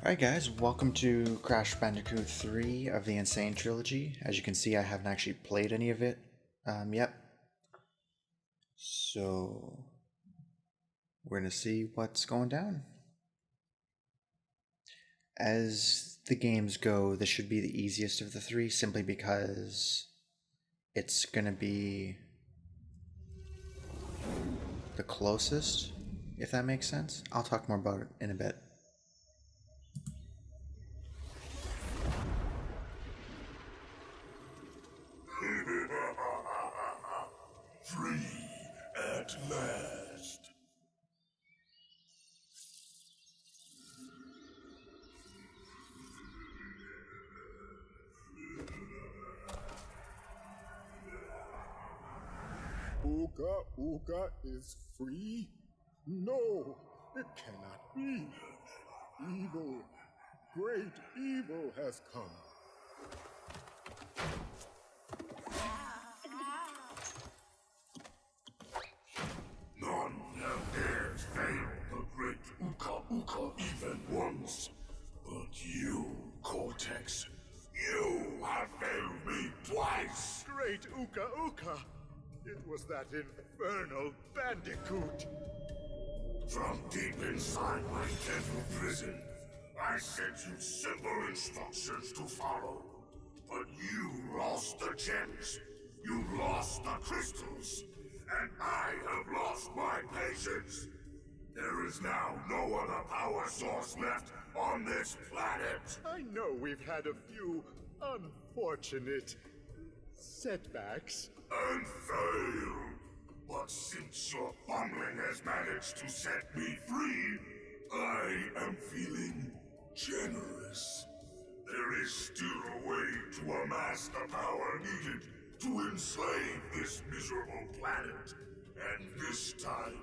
Alright guys, welcome to Crash Bandicoot 3 of the N.Sane trilogy. As you can see, I haven't actually played any of it yet. So, we're going to see what's going down. As the games go, this should be the easiest of the three, simply because it's going to be the closest, if that makes sense. I'll talk more about it in a bit. Free at last. Uka Uka is free? No, it cannot be. Evil, great evil has come. None have dared fail the great Uka Uka even once. But you, Cortex, you have failed me twice. Great Uka Uka! It was that infernal Bandicoot! From deep inside my deadly prison, I sent you simple instructions to follow. But you lost the gems, you lost the crystals, and I have lost my patience. There is now no other power source left on this planet. I know we've had a few unfortunate setbacks. And failed. But since your fumbling has managed to set me free, I am feeling generous. There is still a way to amass the power needed to enslave this miserable planet. And this time,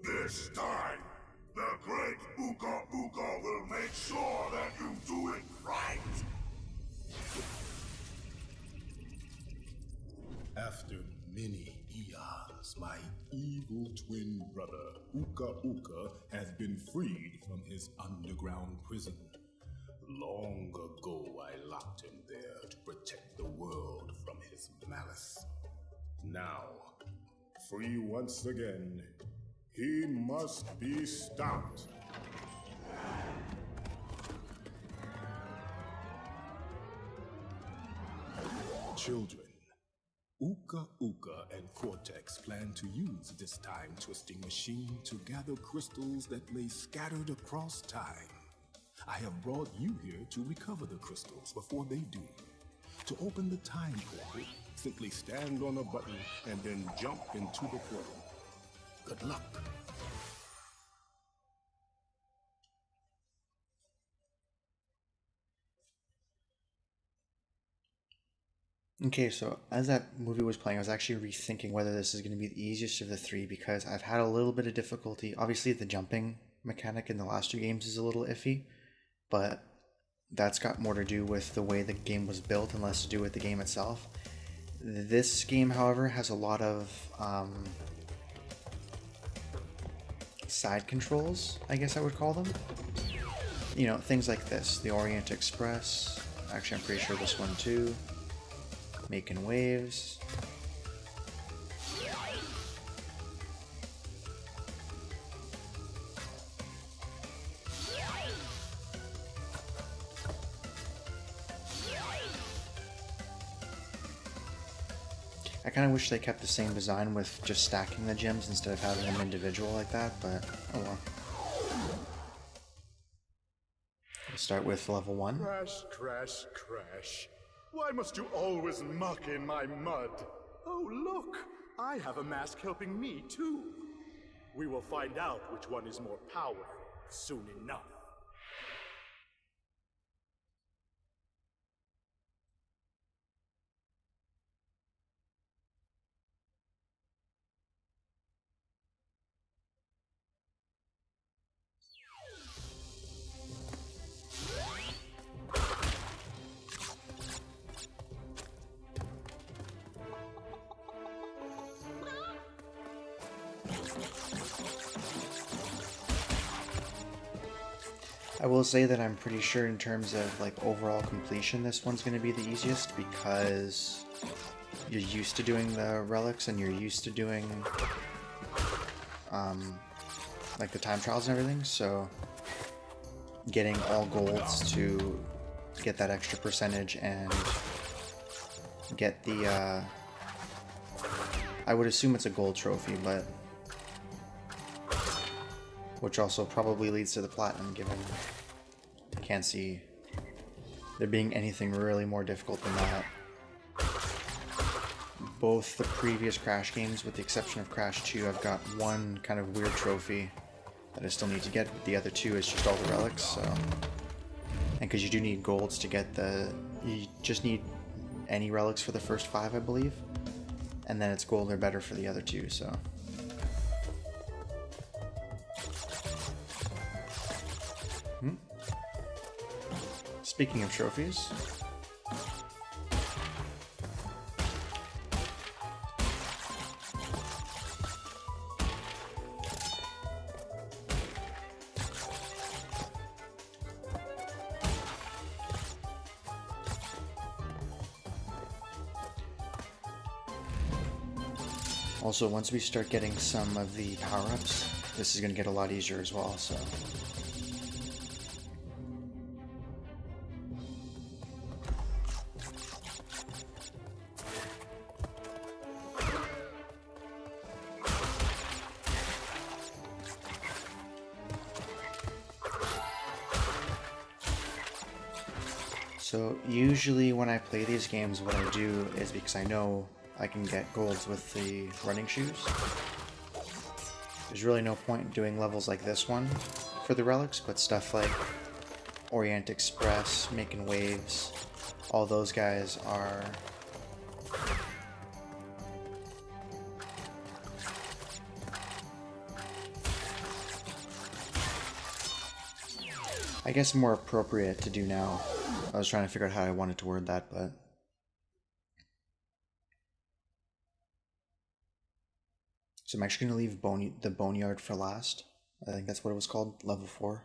the great Uka Uka will make sure that you do it right. After many eons, my evil twin brother, Uka Uka, has been freed from his underground prison. Long ago, I locked him there to protect the world from his malice. Now, free once again, he must be stopped. Children, Uka Uka and Cortex plan to use this time-twisting machine to gather crystals that lay scattered across time. I have brought you here to recover the crystals before they do. To open the time portal, simply stand on a button and then jump into the portal. Good luck. Okay, so as that movie was playing, I was actually rethinking whether this is going to be the easiest of the three because I've had a little bit of difficulty. Obviously, the jumping mechanic in the last two games is a little iffy, but that's got more to do with the way the game was built and less to do with the game itself. This game, however, has a lot of side controls, I guess I would call them. You know, things like this, the Orient Express. Actually, I'm pretty sure this one too. Making waves. I kind of wish they kept the same design with just stacking the gems instead of having them individual like that, but oh well. We'll start with level 1. Crash, crash, crash. Why must you always muck in my mud? Oh, look! I have a mask helping me, too. We will find out which one is more powerful soon enough. I will say that I'm pretty sure in terms of like overall completion, this one's going to be the easiest because you're used to doing the relics and you're used to doing like the time trials and everything, so getting all golds to get that extra percentage and get the I would assume it's a gold trophy, but which also probably leads to the platinum, given I can't see there being anything really more difficult than that. Both the previous Crash games, with the exception of Crash 2, I've got one kind of weird trophy that I still need to get. The other two is just all the relics, so... And because you do need golds to get the... You just need any relics for the first 5, I believe. And then it's gold or better for the other two, so... Speaking of trophies... Also, once we start getting some of the power-ups, this is going to get a lot easier as well, so... So, usually when I play these games, what I do is, because I know I can get golds with the running shoes, there's really no point in doing levels like this one for the relics, but stuff like Orient Express, Making Waves, all those guys are... I guess more appropriate to do now. I was trying to figure out how I wanted to word that, but... So I'm actually going to leave the Boneyard for last. I think that's what it was called, level 4.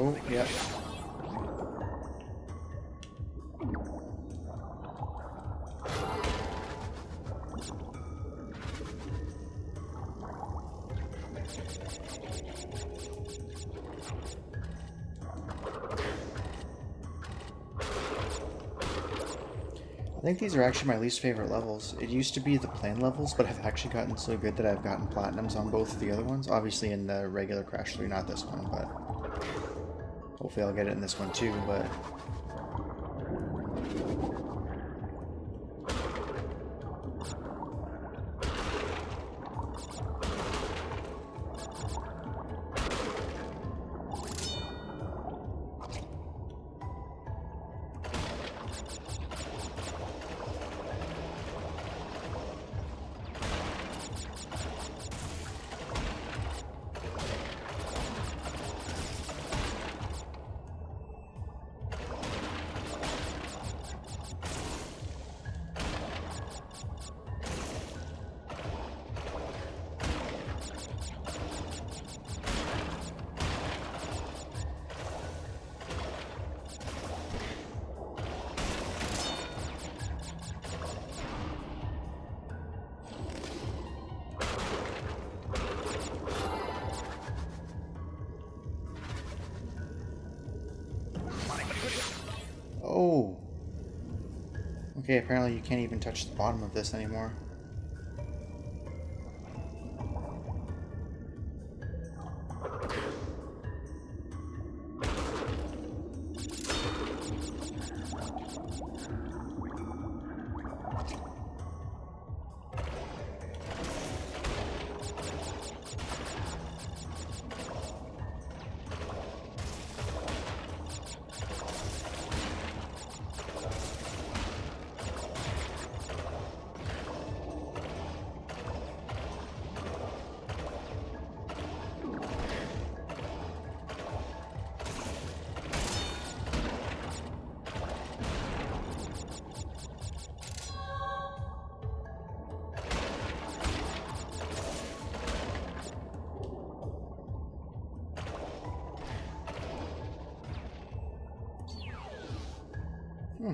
Oh, yeah. I think these are actually my least favorite levels. It used to be the plain levels, but I've actually gotten so good that I've gotten platinums on both of the other ones. Obviously in the regular Crash 3, not this one, but hopefully I'll get it in this one too, but... Okay, apparently you can't even touch the bottom of this anymore. Hmm.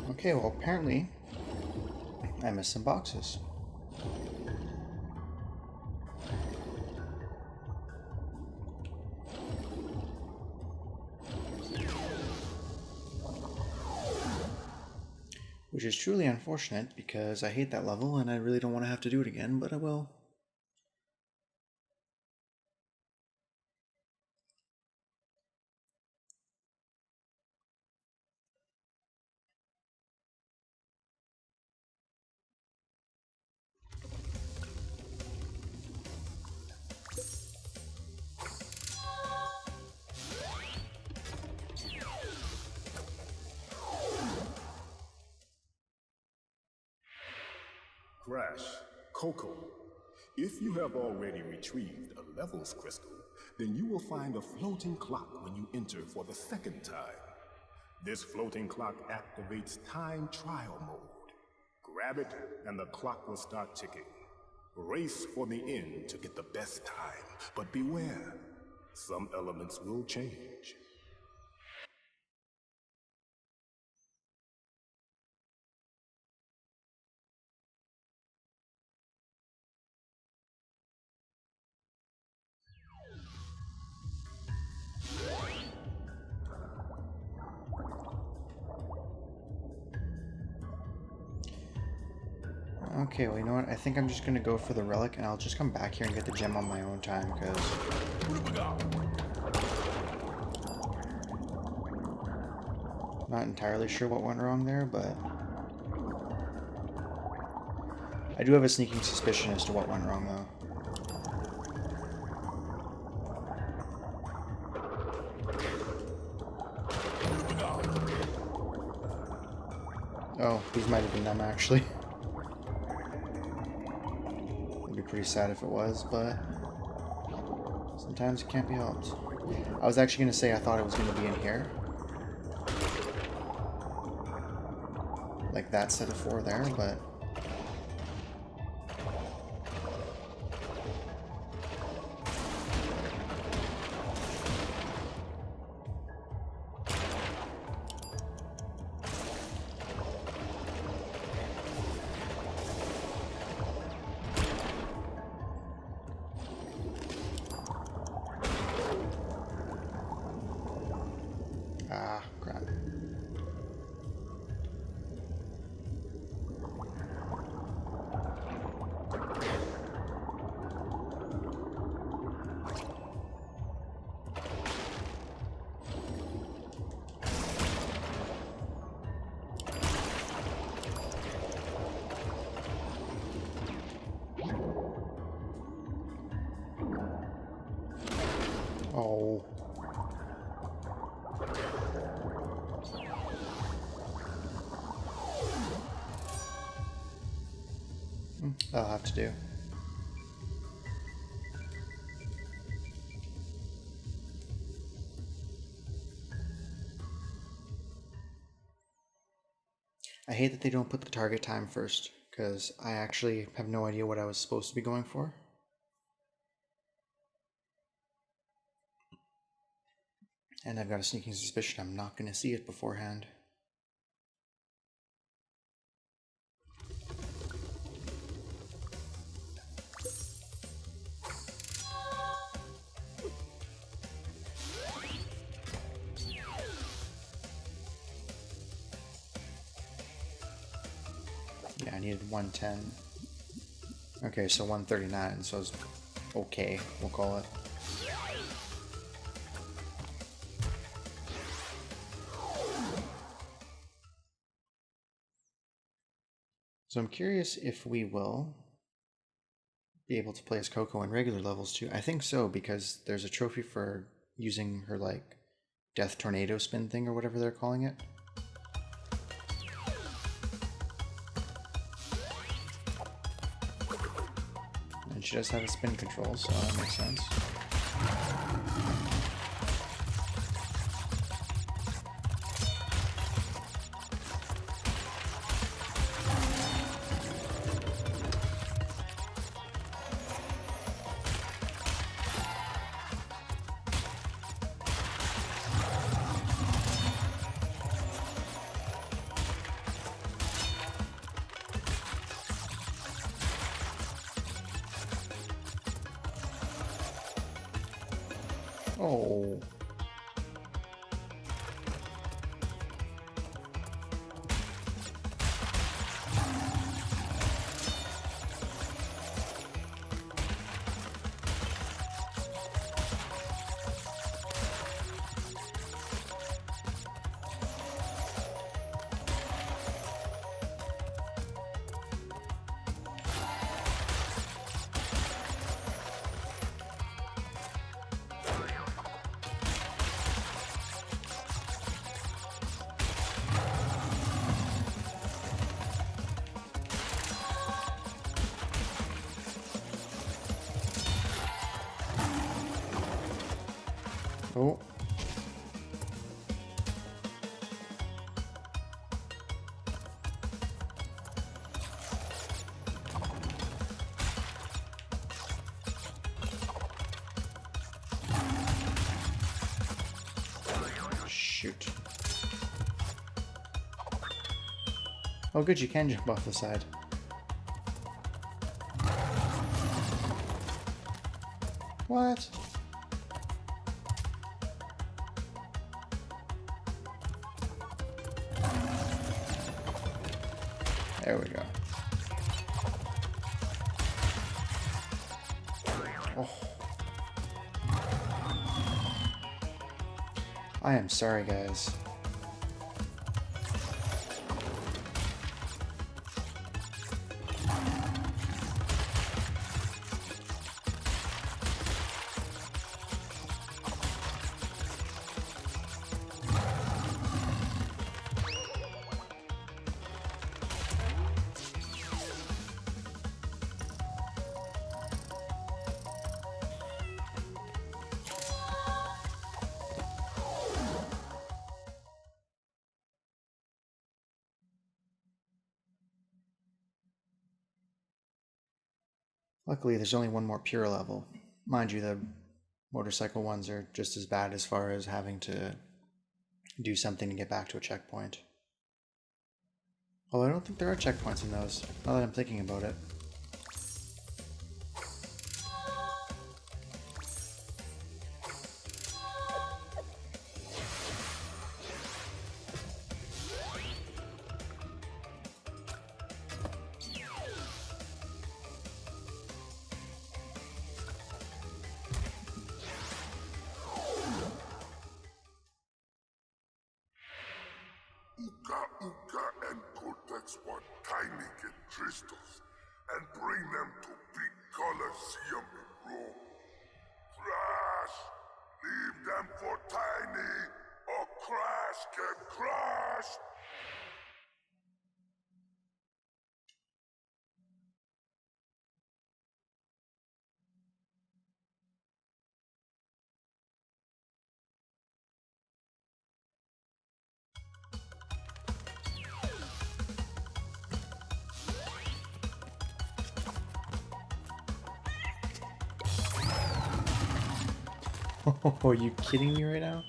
Okay, well apparently I missed some boxes. Which is truly unfortunate because I hate that level and I really don't want to have to do it again, but I will. Crash, Coco. If you have already retrieved a levels crystal, then you will find a floating clock when you enter for the second time. This floating clock activates time trial mode. Grab it, and the clock will start ticking. Race for the end to get the best time, but beware, some elements will change. Okay, well you know what? I think I'm just gonna go for the relic and I'll just come back here and get the gem on my own time because not entirely sure what went wrong there, but I do have a sneaking suspicion as to what went wrong though. Oh, these might have been them actually. It'd be pretty sad if it was, but sometimes it can't be helped. I was actually going to say I thought it was going to be in here. Like that set of 4 there, but... Ah, crap. Oh. That'll have to do. I hate that they don't put the target time first, because I actually have no idea what I was supposed to be going for. And I've got a sneaking suspicion I'm not going to see it beforehand. needed 110. Okay, so 139, so it's okay, we'll call it. So I'm curious if we will be able to play as Coco in regular levels too. I think so, because there's a trophy for using her, like, death tornado spin thing or whatever they're calling it. And she does have a spin control, so that makes sense. Oh. Oh. Shoot. Oh good, you can jump off the side. What? There we go. Oh. I am sorry, guys. Luckily, there's only one more pure level. Mind you, the motorcycle ones are just as bad as far as having to do something to get back to a checkpoint. Although I don't think there are checkpoints in those, now that I'm thinking about it. Uka and Cortex want tiny get crystals and bring them to big Colosseum in Rome. Crash! Leave them for Tiny, or Crash get crushed! Oh, are you kidding me right now?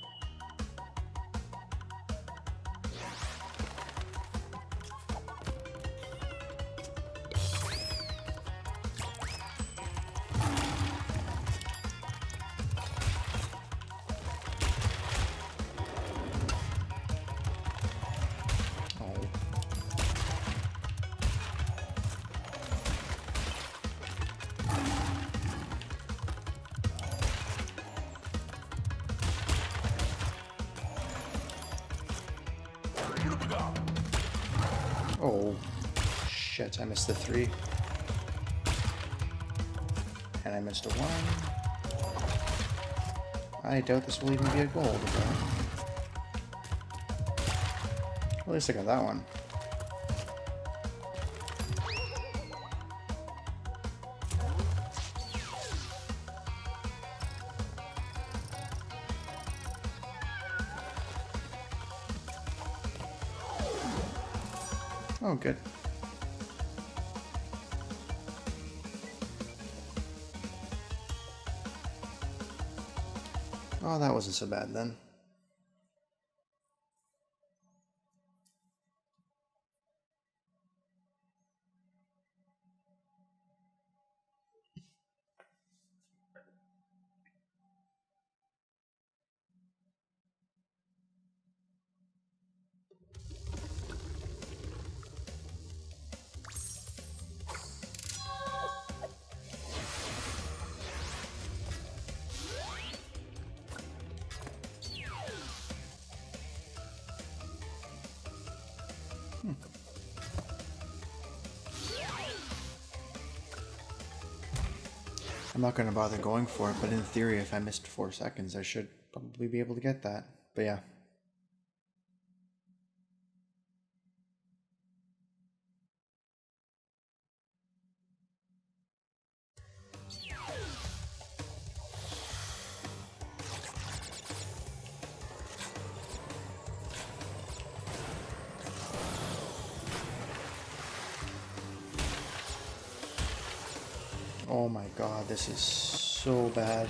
Oh, shit, I missed the 3. And I missed a 1. I doubt this will even be a gold, but... At least I got that one. Oh, good. Oh, that wasn't so bad then. I'm not going to bother going for it, but in theory, if I missed 4 seconds, I should probably be able to get that. But yeah. Oh my god, this is so bad.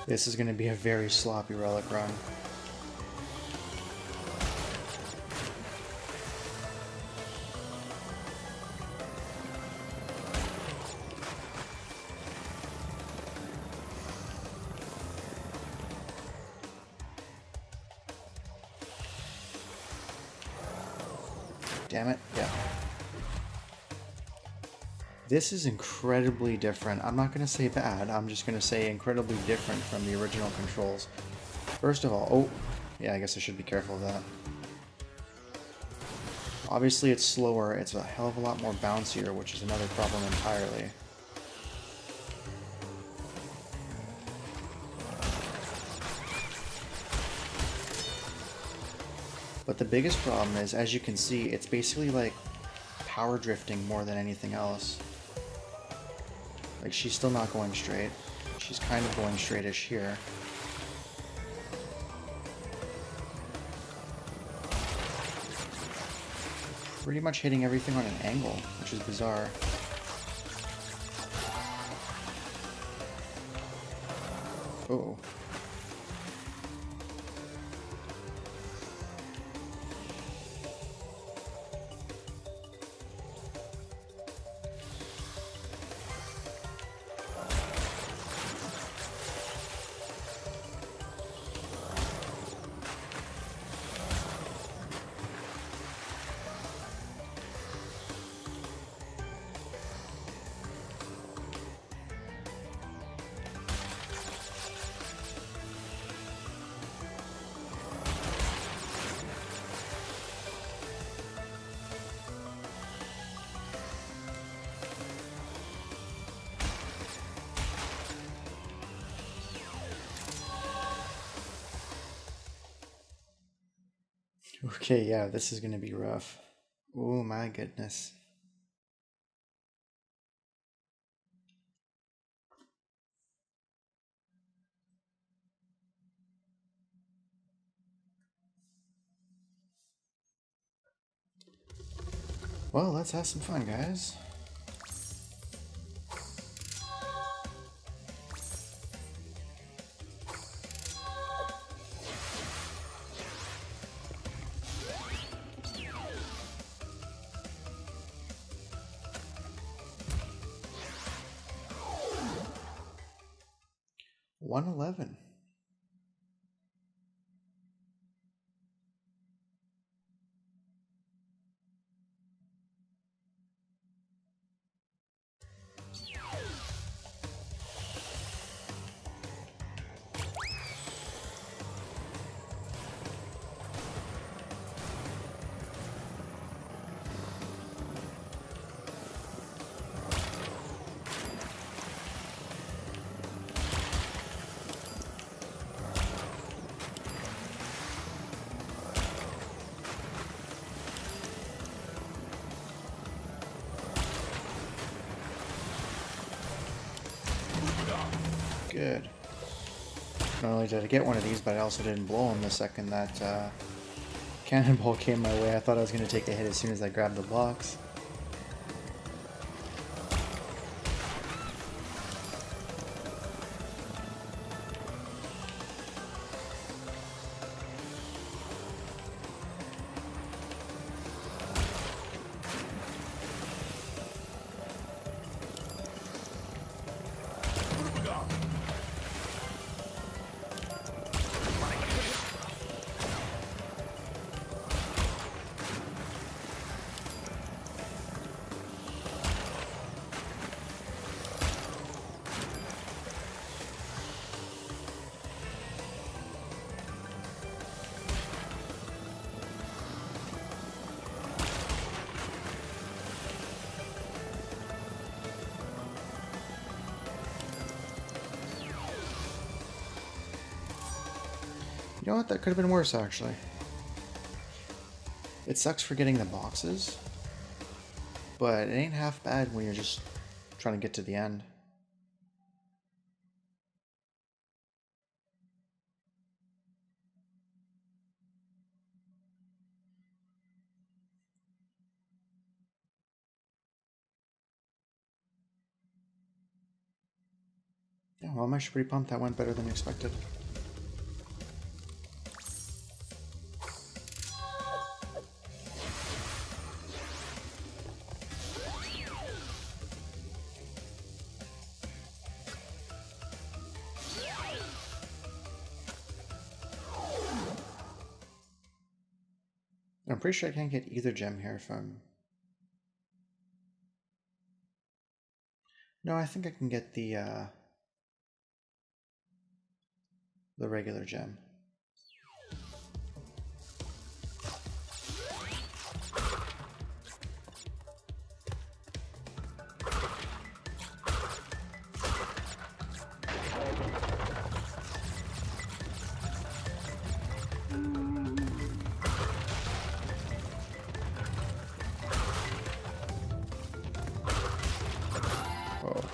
This is going to be a very sloppy relic run. Damn it, yeah. This is incredibly different. I'm not going to say bad, I'm just going to say incredibly different from the original controls. First of all, oh, yeah, I guess I should be careful of that. Obviously it's slower, it's a hell of a lot more bouncier, which is another problem entirely. But the biggest problem is, as you can see, it's basically like power drifting more than anything else. Like, she's still not going straight. She's kind of going straightish here. Pretty much hitting everything on an angle, which is bizarre. Uh-oh. Okay, yeah, this is gonna be rough. Oh my goodness. Well, let's have some fun, guys. $111. Good. Not only did I get one of these, but I also didn't blow him the second that cannonball came my way. I thought I was going to take a hit as soon as I grabbed the box. You know what? That could have been worse, actually. It sucks for getting the boxes, but it ain't half bad when you're just trying to get to the end. Yeah, well, I'm actually pretty pumped. That went better than expected. I'm pretty sure I can't get either gem here if I'm... No, I think I can get the regular gem. Oh.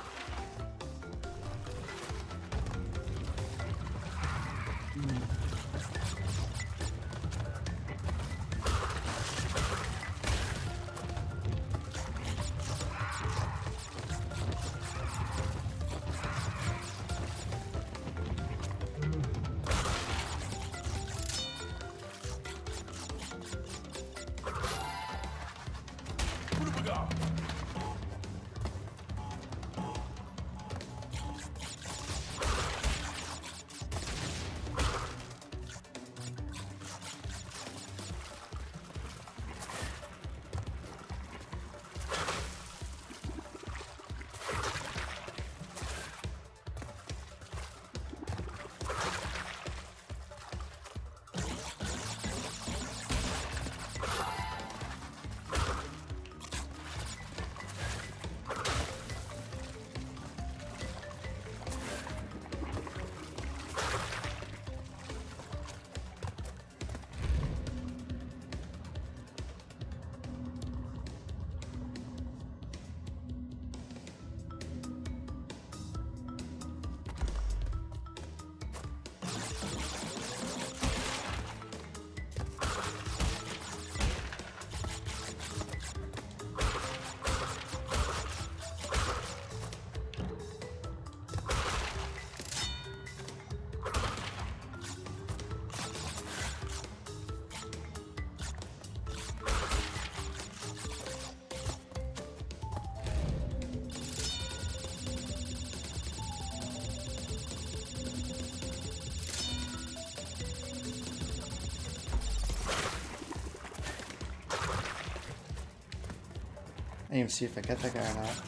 I didn't even see if I get that guy or not.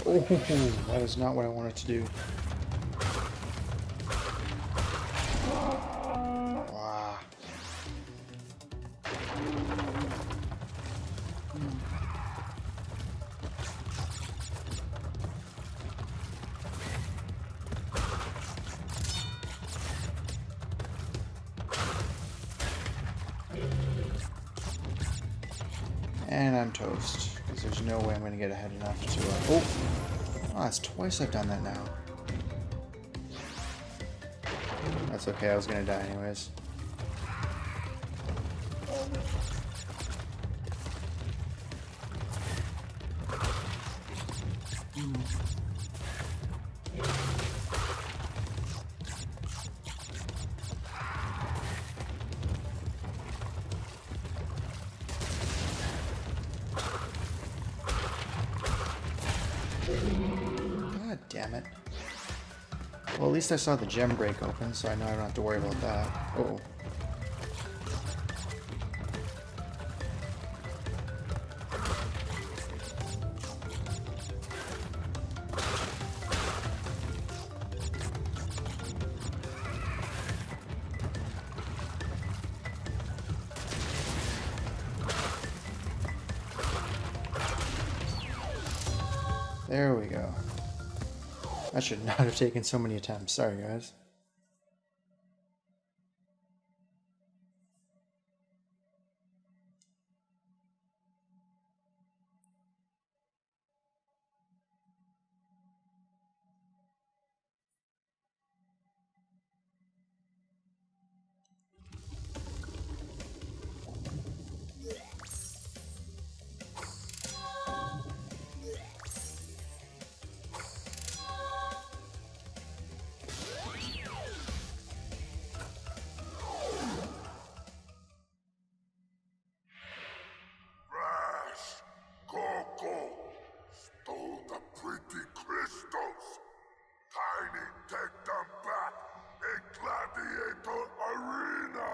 Oh, that is not what I wanted to do. Wow. And I'm toast, because there's no way I'm going to get ahead enough to... Oh, that's twice I've done that now. That's okay, I was going to die anyways. God damn it. Well, at least I saw the gem break open, so I know I don't have to worry about that. Uh-oh. There we go. That should not have taken so many attempts. Sorry, guys. Stole the pretty crystals. Tiny, take them back in Gladiator Arena.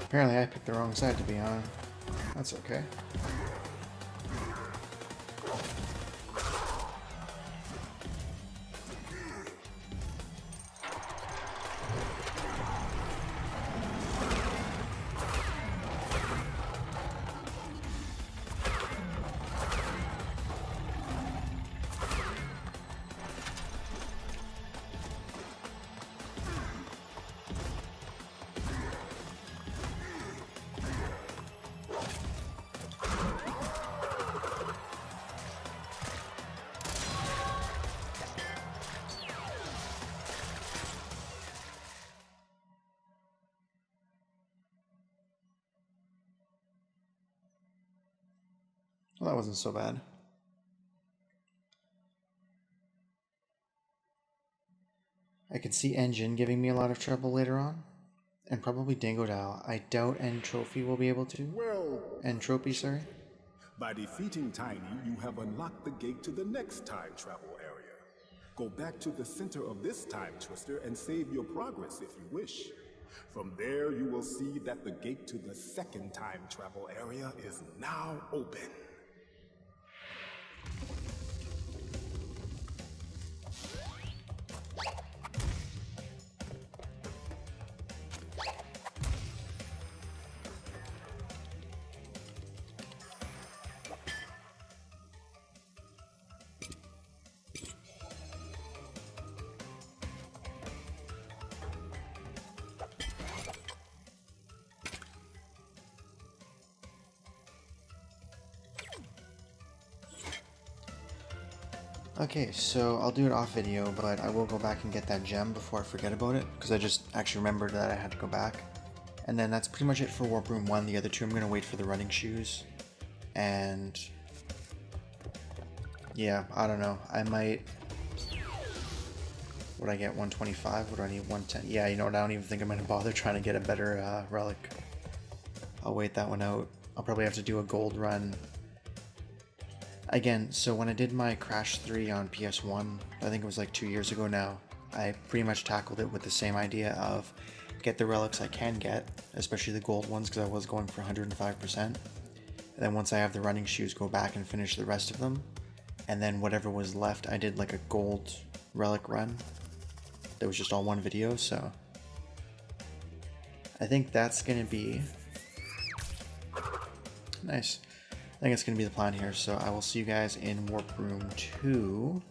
Apparently I picked the wrong side to be on. That's okay. Well, that wasn't so bad. I can see N.Gin giving me a lot of trouble later on. And probably Dingodile. I doubt N.Tropy will be able to. Well, N.Tropy, sorry. by defeating Tiny, you have unlocked the gate to the next time travel area. Go back to the center of this time twister and save your progress if you wish. From there, you will see that the gate to the second time travel area is now open. Okay, so I'll do it off video, but I will go back and get that gem before I forget about it, because I just actually remembered that I had to go back. And then that's pretty much it for Warp Room 1. The other two I'm going to wait for the running shoes. And yeah, I don't know. I might... Would I get 125? What do I need? 110? Yeah, you know what? I don't even think I'm going to bother trying to get a better relic. I'll wait that one out. I'll probably have to do a gold run. Again, so when I did my Crash 3 on PS1, I think it was like 2 years ago now, I pretty much tackled it with the same idea of get the relics I can get, especially the gold ones because I was going for 105%. And then once I have the running shoes, go back and finish the rest of them. And then whatever was left, I did like a gold relic run. That was just all one video, so I think that's going to be nice. I think it's going to be the plan here, so I will see you guys in Warp Room 2.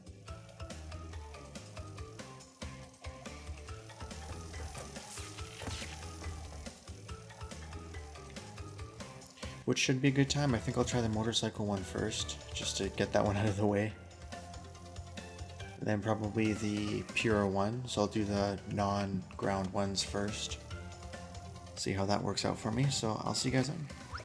Which should be a good time. I think I'll try the motorcycle one first, just to get that one out of the way. Then probably the pure one, so I'll do the non-ground ones first. See how that works out for me, so I'll see you guys then.